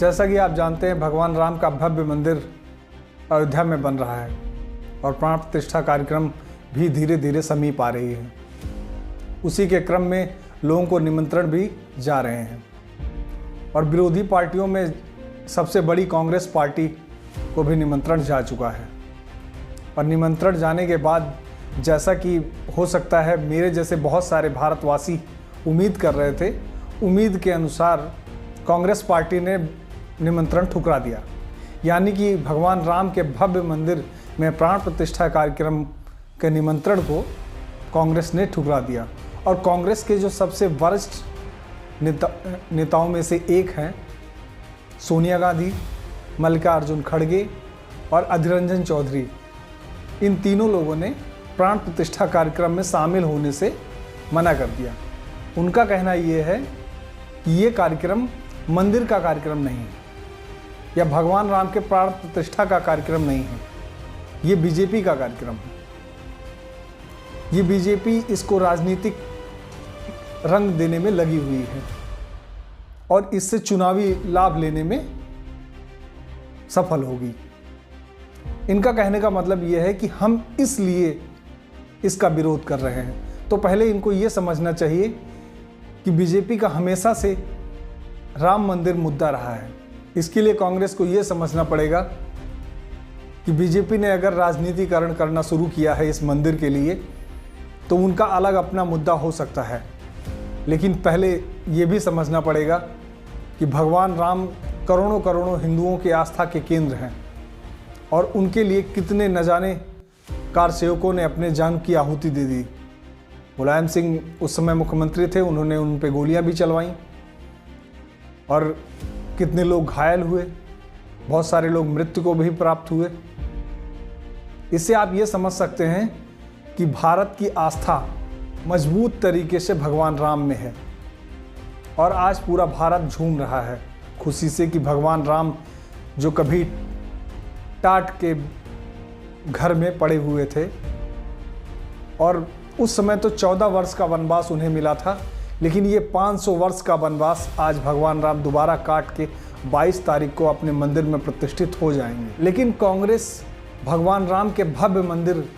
जैसा कि आप जानते हैं, भगवान राम का भव्य मंदिर अयोध्या में बन रहा है और प्राण प्रतिष्ठा कार्यक्रम भी धीरे धीरे समीप आ रही है। उसी के क्रम में लोगों को निमंत्रण भी जा रहे हैं और विरोधी पार्टियों में सबसे बड़ी कांग्रेस पार्टी को भी निमंत्रण जा चुका है। और निमंत्रण जाने के बाद जैसा कि हो सकता है मेरे जैसे बहुत सारे भारतवासी उम्मीद कर रहे थे, उम्मीद के अनुसार कांग्रेस पार्टी ने निमंत्रण ठुकरा दिया। यानी कि भगवान राम के भव्य मंदिर में प्राण प्रतिष्ठा कार्यक्रम के निमंत्रण को कांग्रेस ने ठुकरा दिया। और कांग्रेस के जो सबसे वरिष्ठ नेताओं में से एक हैं सोनिया गांधी, मल्लिकार्जुन खड़गे और अधीर रंजन चौधरी, इन तीनों लोगों ने प्राण प्रतिष्ठा कार्यक्रम में शामिल होने से मना कर दिया। उनका कहना ये है कि ये कार्यक्रम मंदिर का कार्यक्रम नहीं है या भगवान राम के प्राण प्रतिष्ठा का कार्यक्रम नहीं है, ये बीजेपी का कार्यक्रम है। ये बीजेपी इसको राजनीतिक रंग देने में लगी हुई है और इससे चुनावी लाभ लेने में सफल होगी। इनका कहने का मतलब यह है कि हम इसलिए इसका विरोध कर रहे हैं। तो पहले इनको ये समझना चाहिए कि बीजेपी का हमेशा से राम मंदिर मुद्दा रहा है। इसके लिए कांग्रेस को ये समझना पड़ेगा कि बीजेपी ने अगर राजनीतिकरण करना शुरू किया है इस मंदिर के लिए तो उनका अलग अपना मुद्दा हो सकता है, लेकिन पहले ये भी समझना पड़ेगा कि भगवान राम करोड़ों करोड़ों हिंदुओं के आस्था के केंद्र हैं और उनके लिए कितने न जाने कारसेवकों ने अपने जान की आहुति दे दी। मुलायम सिंह उस समय मुख्यमंत्री थे, उन्होंने उन पे गोलियां भी चलवाईं और कितने लोग घायल हुए, बहुत सारे लोग मृत्यु को भी प्राप्त हुए। इससे आप ये समझ सकते हैं कि भारत की आस्था मजबूत तरीके से भगवान राम में है और आज पूरा भारत झूम रहा है खुशी से कि भगवान राम जो कभी टाट के घर में पड़े हुए थे और उस समय तो 14 वर्ष का वनवास उन्हें मिला था, लेकिन ये 500 वर्ष का वनवास आज भगवान राम दोबारा काट के 22 तारीख को अपने मंदिर में प्रतिष्ठित हो जाएंगे। लेकिन कांग्रेस भगवान राम के भव्य मंदिर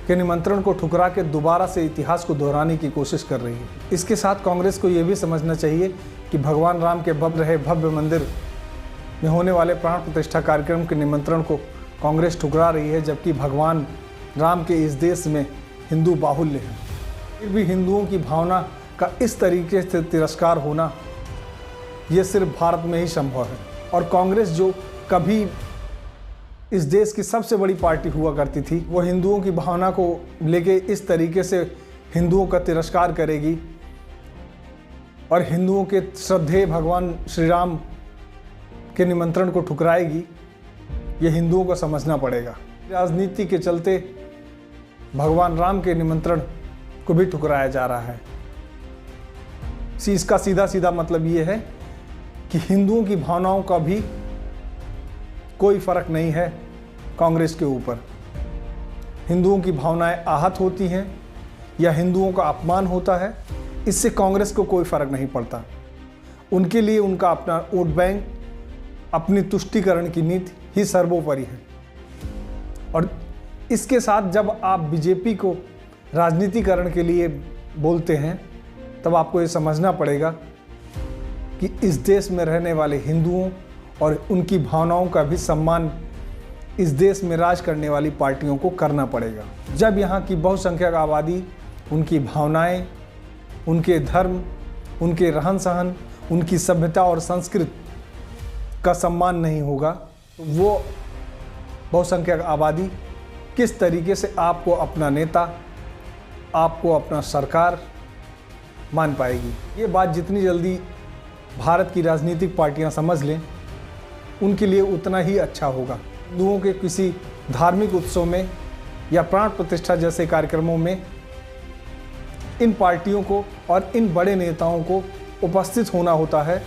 के निमंत्रण को ठुकरा के दोबारा से इतिहास को दोहराने की कोशिश कर रही है। इसके साथ कांग्रेस को यह भी समझना चाहिए कि भगवान राम के भव्य मंदिर में होने वाले प्राण प्रतिष्ठा कार्यक्रम के निमंत्रण को कांग्रेस ठुकरा रही है, जबकि भगवान राम के इस देश में हिंदू बाहुल्य है। फिर भी हिंदुओं की भावना का इस तरीके से तिरस्कार होना ये सिर्फ भारत में ही संभव है। और कांग्रेस जो कभी इस देश की सबसे बड़ी पार्टी हुआ करती थी, वो हिंदुओं की भावना को लेके इस तरीके से हिंदुओं का तिरस्कार करेगी और हिंदुओं के श्रद्धेय भगवान श्री राम के निमंत्रण को ठुकराएगी, ये हिंदुओं को समझना पड़ेगा। राजनीति के चलते भगवान राम के निमंत्रण को भी ठुकराया जा रहा है। इसका सीधा सीधा मतलब ये है कि हिंदुओं की भावनाओं का भी कोई फर्क नहीं है कांग्रेस के ऊपर। हिंदुओं की भावनाएं आहत होती हैं या हिंदुओं का अपमान होता है, इससे कांग्रेस को कोई फर्क नहीं पड़ता। उनके लिए उनका अपना वोट बैंक, अपनी तुष्टीकरण की नीति ही सर्वोपरि है। और इसके साथ जब आप बीजेपी को राजनीतिकरण के लिए बोलते हैं तब आपको ये समझना पड़ेगा कि इस देश में रहने वाले हिंदुओं और उनकी भावनाओं का भी सम्मान इस देश में राज करने वाली पार्टियों को करना पड़ेगा। जब यहाँ की बहुसंख्यक आबादी उनकी भावनाएं, उनके धर्म, उनके रहन सहन, उनकी सभ्यता और संस्कृति का सम्मान नहीं होगा तो वो बहुसंख्यक आबादी किस तरीके से आपको अपना नेता, आपको अपना सरकार मान पाएगी। ये बात जितनी जल्दी भारत की राजनीतिक पार्टियां समझ लें उनके लिए उतना ही अच्छा होगा। हिंदुओं के किसी धार्मिक उत्सव में या प्राण प्रतिष्ठा जैसे कार्यक्रमों में इन पार्टियों को और इन बड़े नेताओं को उपस्थित होना होता है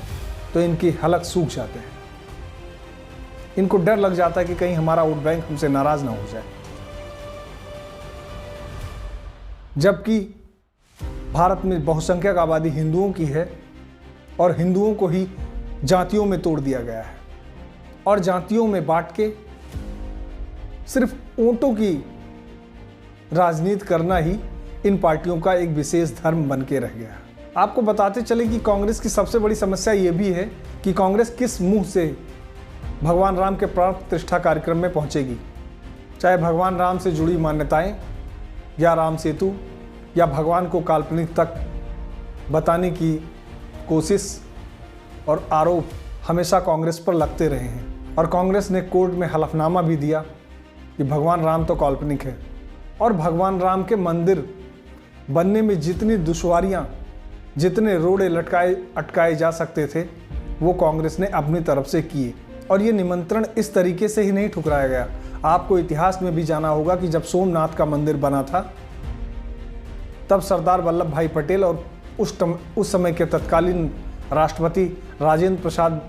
तो इनकी हलक सूख जाते हैं। इनको डर लग जाता है कि कहीं हमारा वोट बैंक हमसे नाराज ना हो जाए। जबकि भारत में बहुसंख्यक आबादी हिंदुओं की है और हिंदुओं को ही जातियों में तोड़ दिया गया है और जातियों में बांट के सिर्फ वोटों की राजनीति करना ही इन पार्टियों का एक विशेष धर्म बन के रह गया है। आपको बताते चले कि कांग्रेस की सबसे बड़ी समस्या ये भी है कि कांग्रेस किस मुंह से भगवान राम के प्राण प्रतिष्ठा कार्यक्रम में पहुंचेगी। चाहे भगवान राम से जुड़ी मान्यताएं या राम सेतु या भगवान को काल्पनिक तक बताने की कोशिश और आरोप हमेशा कांग्रेस पर लगते रहे हैं और कांग्रेस ने कोर्ट में हलफनामा भी दिया कि भगवान राम तो काल्पनिक है और भगवान राम के मंदिर बनने में जितनी दुश्वारियां, जितने रोड़े अटकाए जा सकते थे वो कांग्रेस ने अपनी तरफ से किए और ये निमंत्रण इस तरीके से ही नहीं ठुकराया गया। आपको इतिहास में भी जाना होगा कि जब सोमनाथ का मंदिर बना था तब सरदार वल्लभ भाई पटेल और उस समय के तत्कालीन राष्ट्रपति राजेंद्र प्रसाद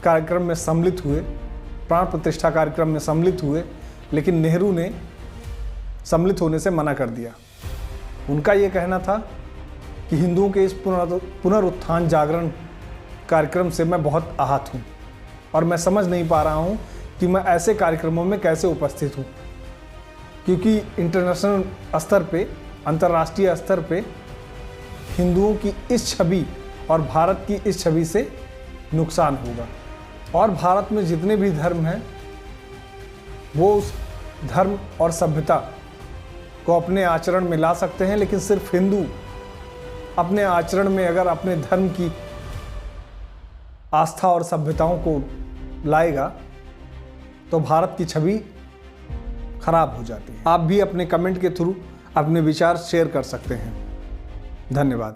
कार्यक्रम में सम्मिलित हुए, प्राण प्रतिष्ठा कार्यक्रम में सम्मिलित हुए, लेकिन नेहरू ने सम्मिलित होने से मना कर दिया। उनका ये कहना था कि हिंदुओं के इस पुनरुत्थान जागरण कार्यक्रम से मैं बहुत आहत हूँ और मैं समझ नहीं पा रहा हूँ कि मैं ऐसे कार्यक्रमों में कैसे उपस्थित हूँ, क्योंकि इंटरनेशनल स्तर पे, अंतर्राष्ट्रीय स्तर पे हिंदुओं की इस छवि और भारत की इस छवि से नुकसान होगा। और भारत में जितने भी धर्म हैं वो उस धर्म और सभ्यता को अपने आचरण में ला सकते हैं, लेकिन सिर्फ हिंदू अपने आचरण में अगर अपने धर्म की आस्था और सभ्यताओं को लाएगा तो भारत की छवि खराब हो जाती है। आप भी अपने कमेंट के थ्रू अपने विचार शेयर कर सकते हैं। धन्यवाद।